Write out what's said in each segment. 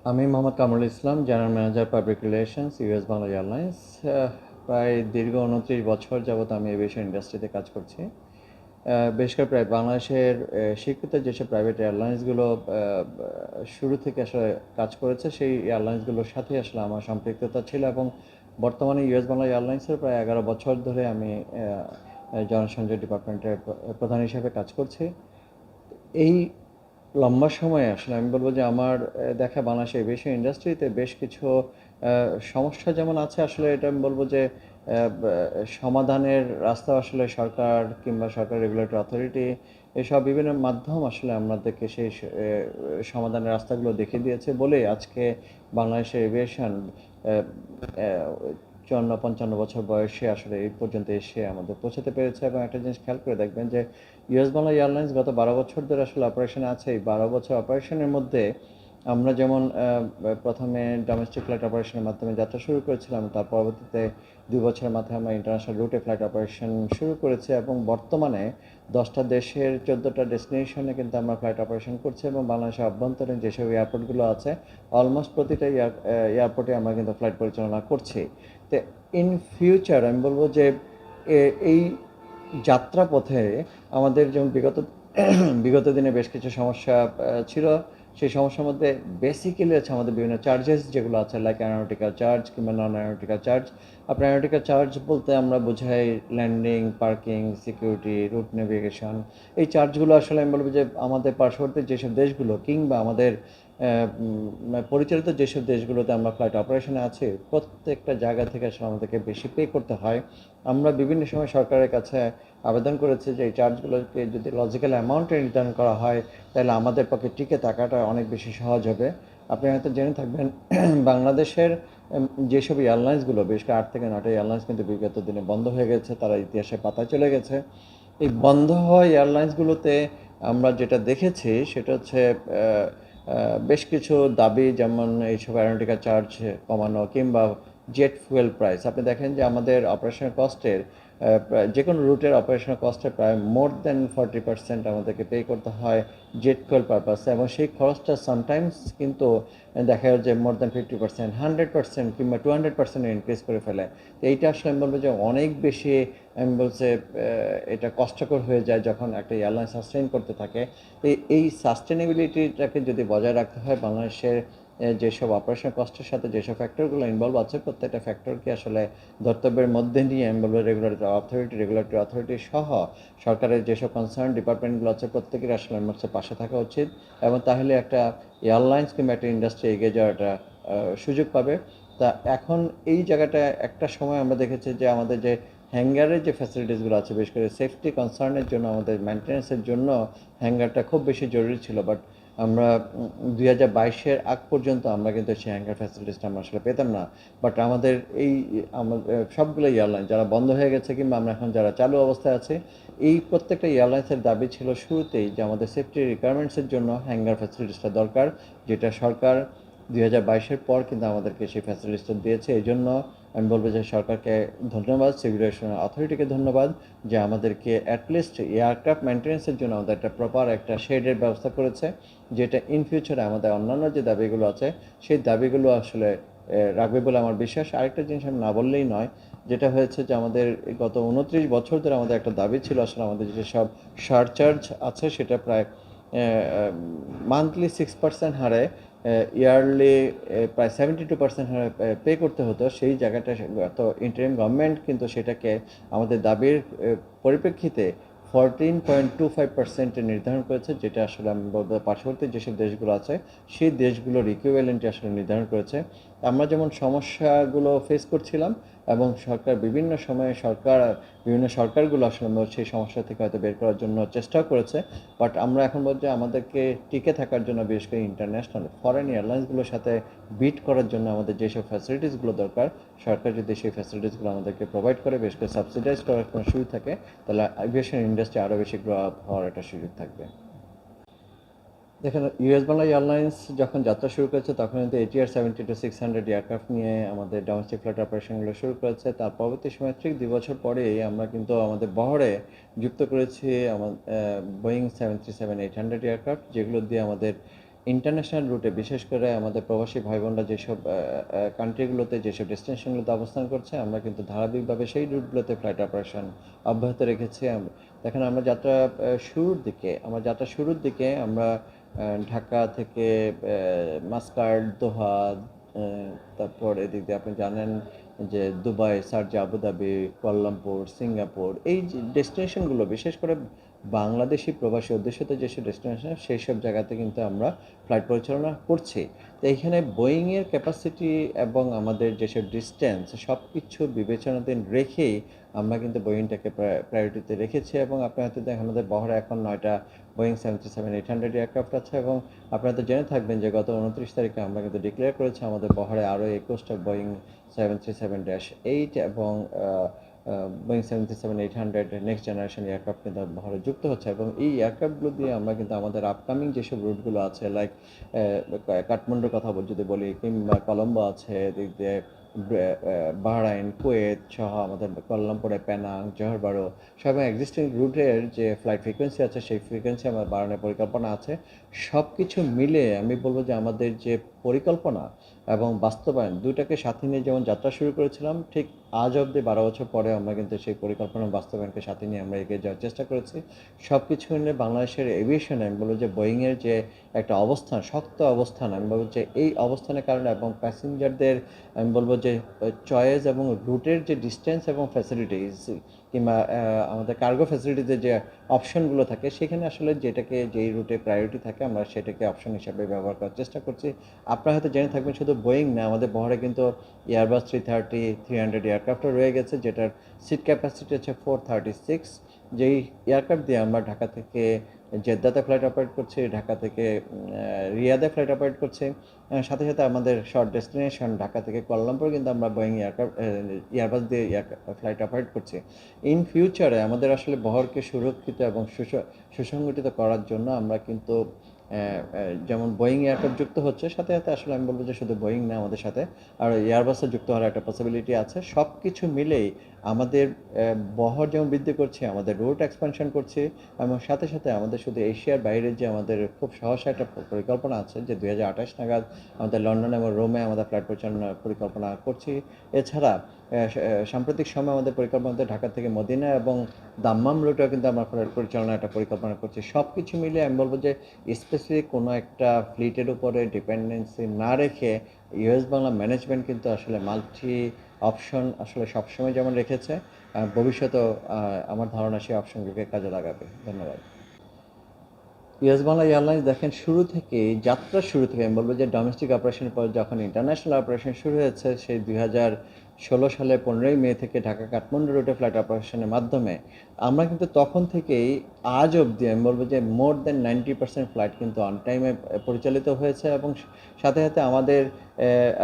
আমি Mohammad Kamrul Islam, general manager public relations, US Bangla airlines. প্রায় দীর্ঘ 29 বছর যাবৎ আমি এভিয়েশন ইন্ডাস্ট্রিতে কাজ করছি। বেশ করে প্রায় বাংলাদেশের স্বীকৃত যেসব প্রাইভেট এয়ারলাইন্সগুলো শুরু থেকে আসলে কাজ করেছে, সেই এয়ারলাইন্সগুলোর সাথে আসলে আমার সম্পৃক্ততা ছিল এবং বর্তমানে ইউএস বাংলা এয়ারলাইন্সের প্রায় 11 বছর ধরে আমি জনসংযোগ ডিপার্টমেন্টের প্রধান হিসেবে কাজ করছি। এই লম্বা সময়ে আসলে আমি বলব যে আমার দেখা বাংলাদেশের এভিয়েশন ইন্ডাস্ট্রিতে বেশ কিছু সমস্যা যেমন আছে, আসলে এটা আমি বলব যে সমাধানের রাস্তা আসলে সরকার কিংবা সরকার রেগুলেটরি অথরিটি এসব বিভিন্ন মাধ্যম আসলে আমাদেরকে সেই সমাধানের রাস্তাগুলো দেখিয়ে দিয়েছে বলে আজকে বাংলাদেশের এভিয়েশন 54-55 বছর বয়সে আসলে এই পর্যন্ত এসে আমাদের পৌঁছাতে পেরেছে। এবং একটা জিনিস খেয়াল করে দেখবেন যে ইউএস বাংলা এয়ারলাইন্স গত 12 বছর ধরে আসলে অপারেশনে আছে। এই 12 বছর অপারেশনের মধ্যে আমরা যেমন প্রথমে ডোমেস্টিক ফ্লাইট অপারেশনের মাধ্যমে যাত্রা শুরু করেছিলাম, তার পরবর্তীতে 2 বছরের মাথায় আমরা ইন্টারন্যাশনাল রুটে ফ্লাইট অপারেশন শুরু করেছি এবং বর্তমানে 10টা দেশের 14টা ডেস্টিনেশনে কিন্তু আমরা ফ্লাইট অপারেশন করছি। এবং বাংলাদেশের অভ্যন্তরীণ যেসব এয়ারপোর্টগুলো আছে, অলমোস্ট প্রতিটা এয়ারপোর্টে আমরা কিন্তু ফ্লাইট পরিচালনা করছি। তো ইন ফিউচার আমি বলবো যে এই যাত্রাপথে আমাদের যেমন বিগত দিনে বেশ কিছু সমস্যা ছিল। সেই সমস্যার মধ্যে বেসিক্যালি হচ্ছে আমাদের বিভিন্ন চার্জেস যেগুলো আছে, লাইক অ্যারোনটিক্যাল চার্জ কিংবা নন অ্যারোনটিক্যাল চার্জ। আপনার অ্যারোনটিক্যাল চার্জ বলতে আমরা বোঝাই landing, parking, security, route navigation. এই চার্জগুলো আসলে আমি বলবো যে আমাদের পার্শ্ববর্তী যেসব দেশগুলো কিংবা আমাদের পরিচালিত যেসব দেশগুলোতে আমরা ফ্লাইট অপারেশনে আছি, প্রত্যেকটা জায়গা থেকে আসলে আমাদেরকে বেশি পে করতে হয়। আমরা বিভিন্ন সময় সরকারের কাছে আবেদন করেছি যে এই চার্জগুলোকে যদি লজিক্যাল অ্যামাউন্টে নির্ধারণ করা হয়, তাহলে আমাদের পক্ষে টিকে থাকাটা অনেক বেশি সহজ হবে। আপনি হয়তো জেনে থাকবেন বাংলাদেশের যেসব এয়ারলাইন্সগুলো, বেশ করে 8 থেকে 9টা এয়ারলাইন্স কিন্তু বিগত দিনে বন্ধ হয়ে গেছে, তারা ইতিহাসের পাতায় চলে গেছে। এই বন্ধ হওয়া এয়ারলাইন্সগুলোতে আমরা যেটা দেখেছি সেটা হচ্ছে বেশ কিছু দাবি, যেমন এইসব অ্যারোনটিক্যাল চার্জ কমানো কিংবা জেট ফুয়েল প্রাইস। আপনি দেখেন যে আমাদের অপারেশনাল কস্টের যে কোনো রুটের অপারেশনাল কস্টের প্রায় মোর দ্যান 40% আমাদেরকে পে করতে হয় জেট ফুয়েল পারপাসে, এবং সেই খরচটা সামটাইমস কিন্তু দেখা যায় যে মোর দ্যান 50%, 100% কিংবা 200% ইনক্রিজ করে ফেলে। তো এইটা আসলে আমি বলবো যে অনেক বেশি, আমি বলছে এটা কষ্টকর হয়ে যায় যখন একটা এয়ারলাইন সাস্টেইন করতে থাকে। এই সাস্টেনেবিলিটিটাকে যদি বজায় রাখতে হয়, বাংলাদেশের যেসব অপারেশন কস্টের সাথে যেসব ফ্যাক্টরগুলো ইনভলভ আছে, প্রত্যেকটা ফ্যাক্টরকে আসলে ধর্তব্যের মধ্যে নিয়ে আমি বলবো রেগুলেটরি অথরিটি সহ সরকারের যেসব কনসার্ন ডিপার্টমেন্টগুলো আছে প্রত্যেকের আসলে আমার পাশে থাকা উচিত। এবং তাহলে একটা এয়ারলাইন্স কিংবা একটা ইন্ডাস্ট্রি এগিয়ে যাওয়ার একটা সুযোগ পাবে। তা এখন এই জায়গাটা একটা সময় আমরা দেখেছি যে আমাদের যে হ্যাঙ্গারের যে ফ্যাসিলিটিসগুলো আছে, বিশেষ করে সেফটি কনসার্নের জন্য, আমাদের মেনটেন্যান্সের জন্য হ্যাঙ্গারটা খুব বেশি জরুরি ছিল। বাট আমরা 2022-এর আগ পর্যন্ত আমরা কিন্তু সেই হ্যাঙ্গার ফ্যাসিলিটিসটা আমরা আসলে পেতাম না। বাট আমাদের এই আমাদের সবগুলো এয়ারলাইন যারা বন্ধ হয়ে গেছে কিংবা আমরা এখন যারা চালু অবস্থায় আছে, এই প্রত্যেকটা এয়ারলাইন্সের দাবি ছিল শুরুতেই যে আমাদের সেফটি রিকোয়ারমেন্টসের জন্য হ্যাঙ্গার ফ্যাসিলিটিসটা দরকার, যেটা সরকার 2022-এর পর কিন্তু আমাদেরকে সেই ফ্যাসিলিটিসটা দিয়েছে। এই জন্য আমি বলবো যে সরকারকে ধন্যবাদ, সিভিল এভিয়েশন অথরিটিকে ধন্যবাদ যে আমাদেরকে অ্যাটলিস্ট এয়ারক্রাফট মেনটেন্যান্সের জন্য আমাদের একটা প্রপার একটা শেডের ব্যবস্থা করেছে, যেটা ইন ফিউচারে আমাদের অন্যান্য যে দাবিগুলো আছে সেই দাবিগুলো আসলে রাখবে বলে আমার বিশ্বাস। আরেকটা জিনিস আমি না বললেই নয়, যেটা হয়েছে যে আমাদের গত 29 বছর ধরে আমাদের একটা দাবি ছিল, আসলে আমাদের যেসব সারচার্জ আছে সেটা প্রায় মান্থলি 6% হারে ইয়ারলি প্রায় 72% হারে পে করতে হতো। সেই জায়গাটা গত ইন্টারিম গভর্নমেন্ট কিন্তু সেটাকে আমাদের দাবির পরিপ্রেক্ষিতে 14.25% নির্ধারণ করেছে, যেটা আসলে আমি বলবো পার্শ্ববর্তী যেসব দেশগুলো আছে সেই দেশগুলোর ইকুইভ্যালেন্টে আসলে নির্ধারণ করেছে। আমরা যেমন সমস্যাগুলো ফেস করছিলাম এবং বিভিন্ন সময়ে বিভিন্ন সরকারগুলো আসলে সেই সমস্যা থেকে হয়তো বের করার জন্য চেষ্টাও করেছে। বাট আমরা এখন বলছি আমাদেরকে টিকে থাকার জন্য, বিশেষ করে ইন্টারন্যাশনাল ফরেন এয়ারলাইন্সগুলোর সাথে বিট করার জন্য আমাদের যেসব ফ্যাসিলিটিসগুলো দরকার, সরকার যদি সেই ফ্যাসিলিটিসগুলো আমাদেরকে প্রোভাইড করে, বিশেষ করে সাবসিডাইজ করার কোনো সুযোগ থাকে, তাহলে এভিয়েশন ইন্ডাস্ট্রি আরও বেশি গ্রো আপ হওয়ার একটা সুযোগ থাকবে। দেখেন, ইউএস বাংলা এয়ারলাইন্স যখন যাত্রা শুরু করেছে তখন কিন্তু ATR 72-600 এয়ারক্রাফট নিয়ে আমাদের ডোমেস্টিক ফ্লাইট অপারেশনগুলো শুরু করেছে। তার পরবর্তী সময় ঠিক 2 বছর পরেই আমরা কিন্তু আমাদের বহরে যুক্ত করেছি বোয়িং 737-800 এয়ারক্রাফট, যেগুলো দিয়ে আমাদের ইন্টারন্যাশনাল রুটে বিশেষ করে আমাদের প্রবাসী ভাই বোনরা যেসব কান্ট্রিগুলোতে যেসব ডেস্টিনেশনগুলোতে অবস্থান করছে আমরা কিন্তু ধারাবাহিকভাবে সেই রুটগুলোতে ফ্লাইট অপারেশন অব্যাহত রেখেছি। দেখেন আমরা যাত্রা শুরুর দিকে আমরা ঢাকা থেকে মাস্কাট, দোহা, তারপর এদিক দিয়ে আপনি জানেন যে Dubai, Sharjah, Abu Dhabi, Kuala Lumpur, Singapore, এই যে ডেস্টিনেশনগুলো বিশেষ করে বাংলাদেশি প্রবাসী অধ্যুষিত যেসব ডেস্টিনেশন সেই সব জায়গাতে কিন্তু আমরা ফ্লাইট পরিচালনা করছি। তো এইখানে বোয়িংয়ের ক্যাপাসিটি এবং আমাদের যেসব ডিস্টেন্স সব কিছু বিবেচনাধীন রেখেই আমরা কিন্তু বোয়িংটাকে প্রায়োরিটিতে রেখেছি। এবং আপনি হয়তো দেখেন আমাদের বহরে এখন 9টা বোয়িং 737-800 এয়ারক্রাফট আছে। এবং আপনারা তো জেনে থাকবেন যে গত 29 তারিখে আমরা কিন্তু ডিক্লেয়ার করেছি আমাদের বহরে আরও 21টা বোয়িং 737-8 এবং বোয়িং 737-800 নেক্সট জেনারেশন এয়ারক্রাফট কিন্তু বহরে যুক্ত হচ্ছে। এবং এই এয়ারক্রাফটগুলো দিয়ে আমরা কিন্তু আমাদের আপকামিং যেসব রুটগুলো আছে লাইক কাঠমান্ডুর কথা যদি বলি, কিংবা কলম্বো আছে, এদিক দিয়ে বাহরাইন, কুয়েত সহ আমাদের কুয়ালালামপুরে পেনাং, জোহর বারো সব এক্সিস্টিং রুটের যে ফ্লাইট ফ্রিকোয়েন্সি আছে সেই ফ্রিকোয়েন্সি আমার বাড়ানোর পরিকল্পনা আছে। সব কিছু মিলে আমি বলবো যে আমাদের যে পরিকল্পনা এবং বাস্তবায়ন দুটাকে সাথে নিয়ে যেমন যাত্রা শুরু করেছিলাম, ঠিক আজ অবধি 12 বছর পরে আমরা কিন্তু সেই পরিকল্পনা বাস্তবায়নকে সাথে নিয়ে আমরা এগিয়ে যাওয়ার চেষ্টা করেছি। সব কিছু মিলে বাংলাদেশের এভিয়েশনে আমি বলবো যে বোয়িংয়ের যে একটা অবস্থান, শক্ত অবস্থান, আমি বলবো যে এই অবস্থানের কারণে এবং প্যাসেঞ্জারদের আমি বলবো যে চয়েস এবং রুটের যে ডিস্টেন্স এবং ফ্যাসিলিটিস কিংবা আমাদের কার্গো ফ্যাসিলিটিতে যে অপশনগুলো থাকে সেখানে আসলে যেই রুটে প্রায়োরিটি থাকে আমরা সেটাকে অপশন হিসাবে ব্যবহার করার চেষ্টা করছি। আপনারা হয়তো জেনে থাকবেন শুধু বোয়িং না, আমাদের বহরে কিন্তু এয়ারবাস 330-300 এয়ারক্রাফটও রয়ে গেছে, যেটার সিট ক্যাপাসিটি হচ্ছে 436। যেই এয়ারক্রাফট দিয়ে আমরা ঢাকা থেকে জেদ্দাতে ফ্লাইট অপারেট করছি, ঢাকা থেকে রিয়াদে ফ্লাইট অপারেট করছি, সাথে সাথে আমাদের শর্ট ডেস্টিনেশন ঢাকা থেকে কুয়ালালামপুর কিন্তু আমরা বোয়িং এয়ারবাস দিয়ে ফ্লাইট অপারেট করছি। ইন ফিউচারে আমাদের আসলে বহরকে সুরক্ষিত এবং সুসংগঠিত করার জন্য আমরা কিন্তু যেমন বোয়িং এয়ারক্রাফট যুক্ত হচ্ছে, সাথে সাথে আসলে আমি বলবো যে শুধু বোয়িং না, আমাদের সাথে আর এয়ারবাসও যুক্ত হওয়ার একটা পসিবিলিটি আছে। সব কিছু মিলেই আমাদের বহর যেমন বৃদ্ধি করছে, আমাদের রুট এক্সপানশন করছে এবং সাথে সাথে আমাদের শুধু এশিয়ার বাইরে যে আমাদের খুব সহসা একটা পরিকল্পনা আছে যে 2028 নাগাদ আমাদের লন্ডন এবং রোমে আমাদের ফ্লাইট পরিচালনার পরিকল্পনা করছি। এছাড়া সাম্প্রতিক সময় আমাদের পরিকল্পনাতে ঢাকা থেকে মদিনা এবং দাম্মাম রুটেও কিন্তু আমরা ফ্লাইট পরিচালনার একটা পরিকল্পনা করছি। সব কিছু মিলে আমি বলবো যে স্পেসিফিক কোনো একটা ফ্লিটের উপরে ডিপেন্ডেন্সি না রেখে ইউএস বাংলা ম্যানেজমেন্ট কিন্তু আসলে মাল্টি অপশন আসলে সবসময় যেমন রেখেছে, ভবিষ্যতেও আমার ধারণা সেই অপশনগুলোকে কাজে লাগাবে। ধন্যবাদ। ইউএস বাংলা এয়ারলাইন্স দেখেন যাত্রার শুরু থেকে আমি বলবো যে ডোমেস্টিক অপারেশনের পর যখন ইন্টারন্যাশনাল অপারেশন শুরু হয়েছে সেই 2016 সালের 15ই মে থেকে ঢাকা কাঠমান্ডু রুটে ফ্লাইট অপারেশনের মাধ্যমে আমরা কিন্তু তখন থেকেই আজ অবধি আমি বলবো যে মোর দেন 90% ফ্লাইট কিন্তু অন টাইমে পরিচালিত হয়েছে। এবং সাথে সাথে আমাদের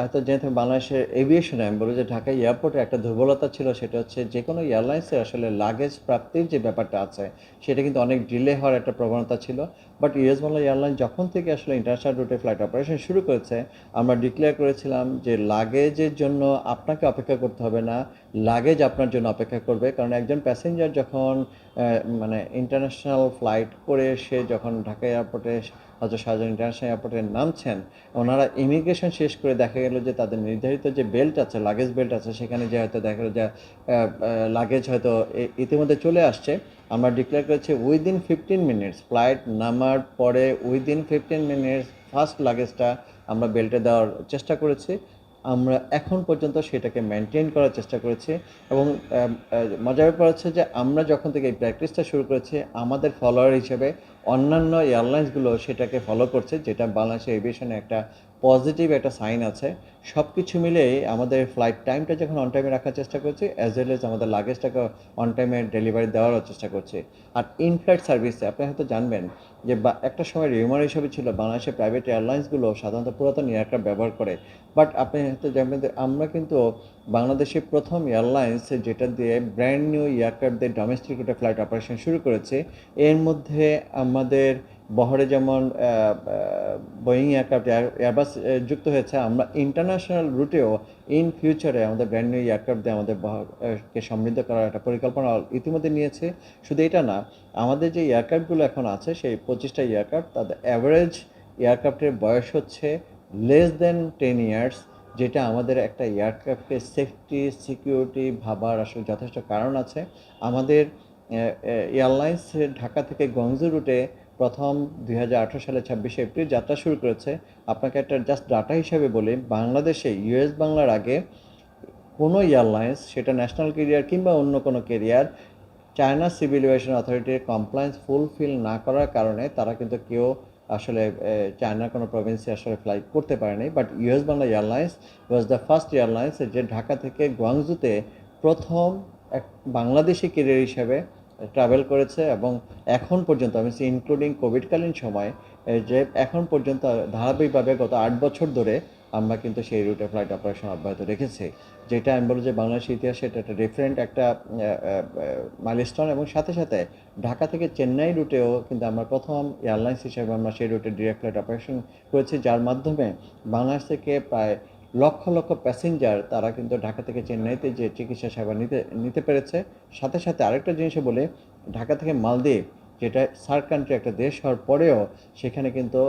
হয়তো যেহেতু বাংলাদেশের এভিয়েশনে আমি বলবো যে ঢাকা এয়ারপোর্টে একটা দুর্বলতা ছিল, সেটা হচ্ছে যে কোনো এয়ারলাইন্সের আসলে লাগেজ প্রাপ্তির যে ব্যাপারটা আছে সেটা কিন্তু অনেক ডিলে হওয়ার একটা প্রবণতা ছিল। বাট ইউএস বাংলা এয়ারলাইন যখন থেকে আসলে ইন্টারন্যাশনাল রুটে ফ্লাইট অপারেশন শুরু করেছে আমরা ডিক্লেয়ার করেছিলাম যে লাগেজের জন্য আপনাকে অপেক্ষা করতে হবে না, লাগেজ আপনার জন্য অপেক্ষা করবে। কারণ একজন প্যাসেঞ্জার যখন মানে ইন্টারন্যাশনাল ফ্লাইট করে সে যখন ঢাকা এয়ারপোর্টে হয়তো শাহজাহান ইন্টারন্যাশনাল এয়ারপোর্টে নামছেন, ওনারা ইমিগ্রেশন শেষ করে দেখা গেল যে তাদের নির্ধারিত যে বেল্ট আছে, লাগেজ বেল্ট আছে, সেখানে যে হয়তো দেখা গেল যে লাগেজ হয়তো ইতিমধ্যে চলে আসছে। আমরা ডিক্লেয়ার করেছি উইদিন 15 মিনিটস ফ্লাইট নামার পরে উইদিন 15 মিনিটস ফার্স্ট লাগেজটা আমরা বেল্টে দেওয়ার চেষ্টা করেছি। আমরা এখন পর্যন্ত সেটাকে মেনটেন করার চেষ্টা করেছি। এবং মজার ব্যাপার হচ্ছে যে আমরা যখন থেকে এই প্র্যাকটিসটা শুরু করেছি আমাদের ফলোয়ার হিসেবে অন্যান্য এয়ারলাইন্সগুলো সেটাকে ফলো করছে, যেটা বাংলাদেশের এভিয়েশনে একটা পজিটিভ একটা সাইন আছে। সব কিছু মিলেই আমাদের ফ্লাইট টাইমটা যখন অন টাইমে রাখার চেষ্টা করছি, অ্যাজ ওয়েল এজ আমাদের লাগেজটাকে অন টাইমে ডেলিভারি দেওয়ারও চেষ্টা করছি। আর ইন ফ্লাইট সার্ভিসে আপনি হয়তো জানবেন যে একটা সময় রিউমার হিসেবে ছিল বাংলাদেশের প্রাইভেট এয়ারলাইন্সগুলো সাধারণত পুরাতন এয়ারক্রাফট ব্যবহার করে। বাট আপনি হয়তো জানবেন যে আমরা কিন্তু বাংলাদেশের প্রথম এয়ারলাইন্স যেটা দিয়ে ব্র্যান্ড নিউ এয়ারক্রাফট দিয়ে ডোমেস্টিক রুটে ফ্লাইট অপারেশন শুরু করেছে। এর মধ্যে আমাদের বহরে যেমন বোয়িং এয়ারক্রাফট, এয়ারবাস যুক্ত হয়েছে, আমরা ইন্টারন্যাশনাল রুটেও ইন ফিউচারে আমাদের ব্র্যান্ড নিউ এয়ারক্রাফট দিয়ে আমাদের বহরকে সমৃদ্ধ করার একটা পরিকল্পনা ইতিমধ্যে নিয়েছে। শুধু এটা না, আমাদের যে এয়ারক্রাফটগুলো এখন আছে সেই 25টা এয়ারক্রাফট তাদের অ্যাভারেজ এয়ারক্রাফটের বয়স হচ্ছে লেস দেন 10 ইয়ার্স, যেটা আমাদের একটা এয়ারক্রাফটের সেফটি সিকিউরিটি ভাবার আসলে যথেষ্ট কারণ আছে। আমাদের এয়ারলাইন্স ঢাকা থেকে গংজু রুটে প্রথম 2018 সালে 26শে এপ্রিল যাত্রা শুরু করেছে। আপনাকে একটা জাস্ট ডাটা হিসাবে বলি, বাংলাদেশে ইউএস বাংলার আগে কোনো এয়ারলাইন্স, সেটা ন্যাশনাল ক্যারিয়ার কিংবা অন্য কোনো ক্যারিয়ার, চায়না সিভিল এভিয়েশন অথরিটির কমপ্লায়েন্স ফুলফিল না করার কারণে তারা কিন্তু কেউ আসলে চায়নার কোনো প্রভিন্সে আসলে ফ্লাই করতে পারেনি। But US Bangla airlines was the first airlines যে ঢাকা থেকে গুয়াংজুতে প্রথম এক বাংলাদেশি ক্যারিয়ার হিসেবে ট্রাভেল করেছে, এবং এখন পর্যন্ত আমি ইনক্লুডিং কোভিডকালীন সময় যে এখন পর্যন্ত ধারাবাহিকভাবে গত 8 বছর ধরে আমরা কিন্তু সেই রুটে ফ্লাইট অপারেশন অব্যাহত রেখেছি, যেটা আমি বলবো যে বাংলাদেশের ইতিহাসে এটা একটা ডিফারেন্ট একটা মাইলস্টোন। এবং সাথে সাথে ঢাকা থেকে চেন্নাই রুটেও কিন্তু আমরা প্রথম এয়ারলাইন্স হিসেবে আমরা সেই রুটে ডিরেক্ট ফ্লাইট অপারেশন করেছি, যার মাধ্যমে বাংলাদেশ থেকে প্রায় লক্ষ লক্ষ প্যাসেঞ্জার তারা কিন্তু ঢাকা থেকে চেন্নাইতে যে চিকিৎসা সেবা নিতে পেরেছে। সাথে সাথে আরেকটা জিনিসও বলে, ঢাকা থেকে মালদ্বীপ, যেটা সার্ক কান্ট্রি একটা দেশ হওয়ার পরেও, সেখানে কিন্তু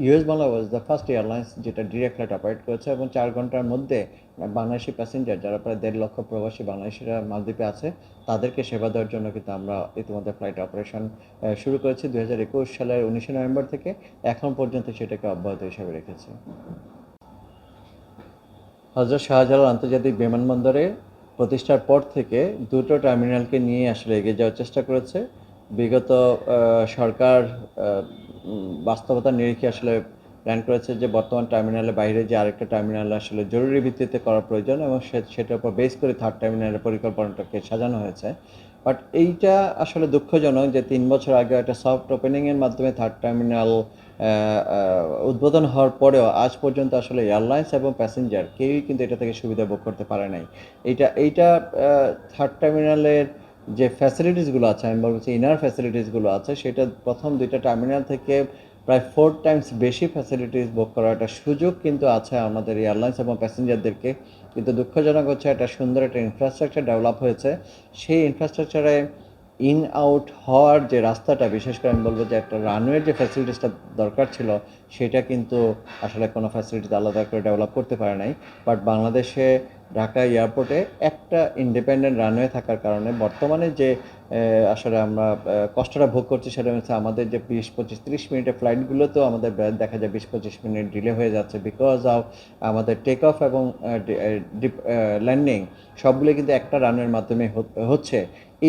US Bangla was the first airlines যেটা ডিরেক্ট ফ্লাইট অপারেট করেছে, এবং 4 ঘন্টার মধ্যে বাংলাদেশি প্যাসেঞ্জার যারা প্রায় 1.5 লক্ষ প্রবাসী বাংলাদেশিরা মালদ্বীপে আছে তাদেরকে সেবা দেওয়ার জন্য কিন্তু আমরা ইতিমধ্যে ফ্লাইট অপারেশন শুরু করেছি 2021 সালের 19 নভেম্বর থেকে এখন পর্যন্ত সেটাকে অব্যাহত হিসাবে রেখেছি। হযরত শাহজালাল আন্তর্জাতিক বিমানবন্দরে প্রতিষ্ঠার পর থেকে দুটো টার্মিনালকে নিয়ে আসলে এগিয়ে যাওয়ার চেষ্টা করেছে। বিগত সরকার বাস্তবতার নিরিখে আসলে প্ল্যান করেছে যে বর্তমান টার্মিনালের বাইরে যে আরেকটা টার্মিনাল আসলে জরুরি ভিত্তিতে করা প্রয়োজন, এবং সেটার উপর বেস করে থার্ড টার্মিনালের পরিকল্পনাটাকে সাজানো হয়েছে। বাট এইটা আসলে দুঃখজনক যে 3 বছর আগে একটা সফট ওপেনিংয়ের মাধ্যমে থার্ড টার্মিনাল উদ্বোধন হওয়ার পরেও আজ পর্যন্ত আসলে এয়ারলাইন্স এবং প্যাসেঞ্জার কেউই কিন্তু এটা থেকে সুবিধা ভোগ করতে পারে নাই। এইটা থার্ড টার্মিনালের যে ফ্যাসিলিটিসগুলো আছে, আমি বলছি ইনার ফ্যাসিলিটিসগুলো আছে, সেটা প্রথম 2টা টার্মিনাল থেকে প্রায় 4 টাইমস বেশি ফ্যাসিলিটিস ভোগ করার একটা সুযোগ কিন্তু আছে আমাদের এয়ারলাইন্স এবং প্যাসেঞ্জারদেরকে। কিন্তু দুঃখজনক হচ্ছে একটা সুন্দর একটা ইনফ্রাস্ট্রাকচার ডেভেলপ হয়েছে, সেই ইনফ্রাস্ট্রাকচারে ইন আউট হওয়ার যে রাস্তাটা, বিশেষ করে আমি বলবো যে একটা রানওয়ের যে ফ্যাসিলিটিসটা দরকার ছিল সেটা কিন্তু আসলে কোনো ফ্যাসিলিটিস আলাদা করে ডেভেলপ করতে পারে নাই। বাট বাংলাদেশে ঢাকা এয়ারপোর্টে একটা ইন্ডিপেন্ডেন্ট রানওয়ে থাকার কারণে বর্তমানে যে আসলে আমরা কষ্টটা ভোগ করছি সেটা হচ্ছে আমাদের যে 20, 25, 30 মিনিটের ফ্লাইটগুলোতেও আমাদের দেখা যায় 20-25 মিনিট ডিলে হয়ে যাচ্ছে, বিকজ অফ আমাদের টেক অফ এবং ল্যান্ডিং সবগুলো কিন্তু একটা রানওয়ের মাধ্যমে হচ্ছে।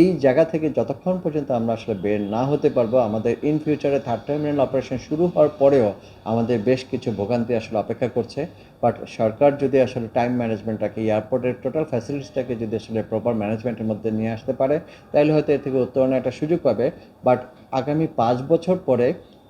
এই জায়গা থেকে যতক্ষণ পর্যন্ত আমরা আসলে বের না হতে পারবো, আমাদের ইন ফিউচারে থার্ড টার্মিনাল অপারেশন শুরু হওয়ার পরেও আমাদের বেশ কিছু ভোগান্তি আসলে অপেক্ষা করছে। বাট সরকার যদি আসলে টাইম ম্যানেজমেন্টটাকে, এয়ারপোর্টের টোটাল ফ্যাসিলিটিসটাকে যদি আসলে প্রপার ম্যানেজমেন্টের মধ্যে নিয়ে আসতে পারে, তাহলে হয়তো এর থেকে উত্তরণের একটা সুযোগ পাবে। বাট আগামী 5 বছর পরে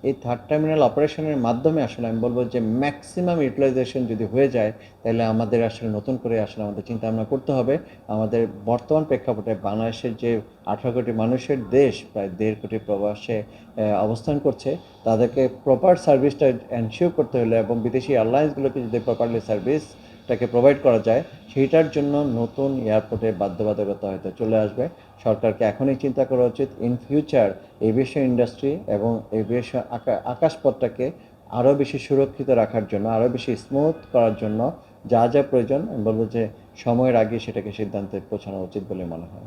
এই থার্ড টার্মিনাল অপারেশনের মাধ্যমে আসলে আমি বলবো যে ম্যাক্সিমাম ইউটিলাইজেশন যদি হয়ে যায়, তাহলে আমাদের আসলে নতুন করে আসলে আমাদের চিন্তা ভাবনা করতে হবে। আমাদের বর্তমান প্রেক্ষাপটে বাংলাদেশের যে 18 কোটি মানুষের দেশ, প্রায় 1.5 কোটি প্রবাসে অবস্থান করছে, তাদেরকে প্রপার সার্ভিসটা এনশিওর করতে হলে এবং বিদেশি এয়ারলাইন্সগুলোকে যদি প্রপারলি সার্ভিসটাকে প্রোভাইড করা যায়, সেইটার জন্য নতুন এয়ারপোর্টে বাধ্যবাধকতা হয়তো চলে আসবে। সরকারকে এখনই চিন্তা করা উচিত ইন ফিউচার এভিয়েশন ইন্ডাস্ট্রি এবং এভিয়েশন আকাশপথটাকে আরও বেশি সুরক্ষিত রাখার জন্য, আরও বেশি স্মুথ করার জন্য যা যা প্রয়োজন, আমি বলবো যে সময়ের আগে সেটাকে সিদ্ধান্তে পৌঁছানো উচিত বলে মনে হয়।